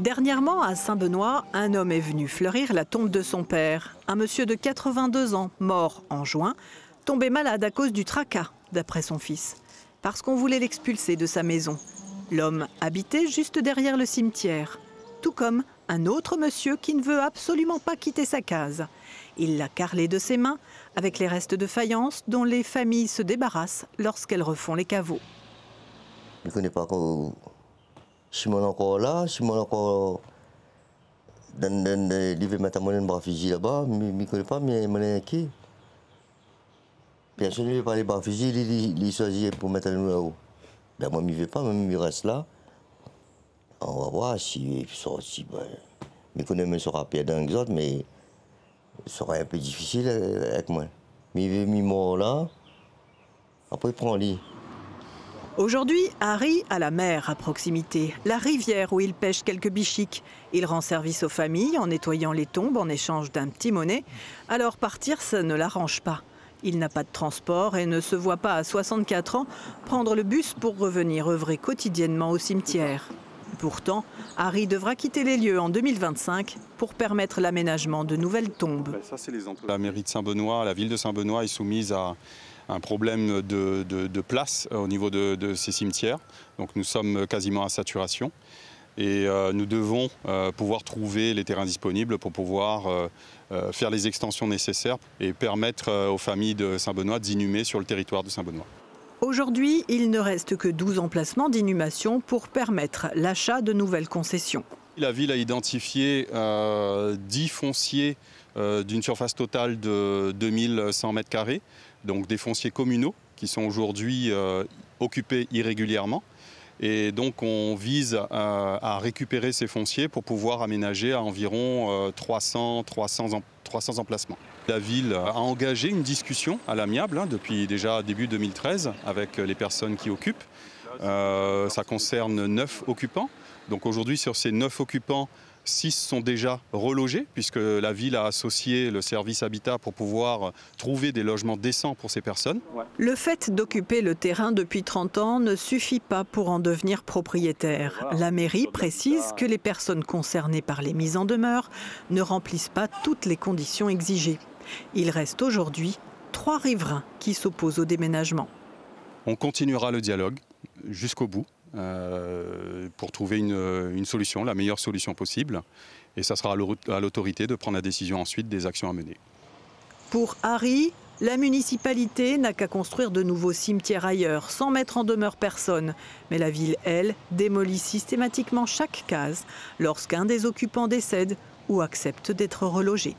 Dernièrement, à Saint-Benoît, un homme est venu fleurir la tombe de son père. Un monsieur de 82 ans, mort en juin, tombé malade à cause du tracas, d'après son fils. Parce qu'on voulait l'expulser de sa maison. L'homme habitait juste derrière le cimetière. Tout comme un autre monsieur qui ne veut absolument pas quitter sa case. Il l'a carrelé de ses mains avec les restes de faïence dont les familles se débarrassent lorsqu'elles refont les caveaux. Je ne connais pas encore. Si je suis encore là, si je suis encore dans les matamanes de Fiji là-bas, je ne connais pas, mais je suis qui. Personne ne veut pas les Fiji, ils choisissent pour mettre nous là-haut. Ben, moi, je ne vais pas, je reste là. On va voir si je connais même sera pire dans les autres, mais ce sera un peu difficile avec moi. Mais il est mort là, après il prend le lit. Aujourd'hui, Harry a la mer à proximité, la rivière où il pêche quelques bichiques. Il rend service aux familles en nettoyant les tombes en échange d'un petit monnaie. Alors partir, ça ne l'arrange pas. Il n'a pas de transport et ne se voit pas à 64 ans prendre le bus pour revenir œuvrer quotidiennement au cimetière. Pourtant, Harry devra quitter les lieux en 2025 pour permettre l'aménagement de nouvelles tombes. La mairie de Saint-Benoît, la ville de Saint-Benoît est soumise à un problème de place au niveau de ces cimetières. Donc nous sommes quasiment à saturation et nous devons pouvoir trouver les terrains disponibles pour pouvoir faire les extensions nécessaires et permettre aux familles de Saint-Benoît d'inhumer sur le territoire de Saint-Benoît. Aujourd'hui, il ne reste que 12 emplacements d'inhumation pour permettre l'achat de nouvelles concessions. La ville a identifié 10 fonciers d'une surface totale de 2100 m², donc des fonciers communaux qui sont aujourd'hui occupés irrégulièrement. Et donc on vise à récupérer ces fonciers pour pouvoir aménager à environ 300 emplacements. La ville a engagé une discussion à l'amiable depuis déjà début 2013 avec les personnes qui occupent. Ça concerne 9 occupants. Donc aujourd'hui sur ces 9 occupants, 6 sont déjà relogés puisque la ville a associé le service habitat pour pouvoir trouver des logements décents pour ces personnes. Le fait d'occuper le terrain depuis 30 ans ne suffit pas pour en devenir propriétaire. La mairie précise que les personnes concernées par les mises en demeure ne remplissent pas toutes les conditions exigées. Il reste aujourd'hui 3 riverains qui s'opposent au déménagement. On continuera le dialogue jusqu'au bout. Pour trouver une solution, la meilleure solution possible. Et ça sera à l'autorité de prendre la décision ensuite des actions à mener. Pour Harry, la municipalité n'a qu'à construire de nouveaux cimetières ailleurs, sans mettre en demeure personne. Mais la ville, elle, démolit systématiquement chaque case lorsqu'un des occupants décède ou accepte d'être relogé.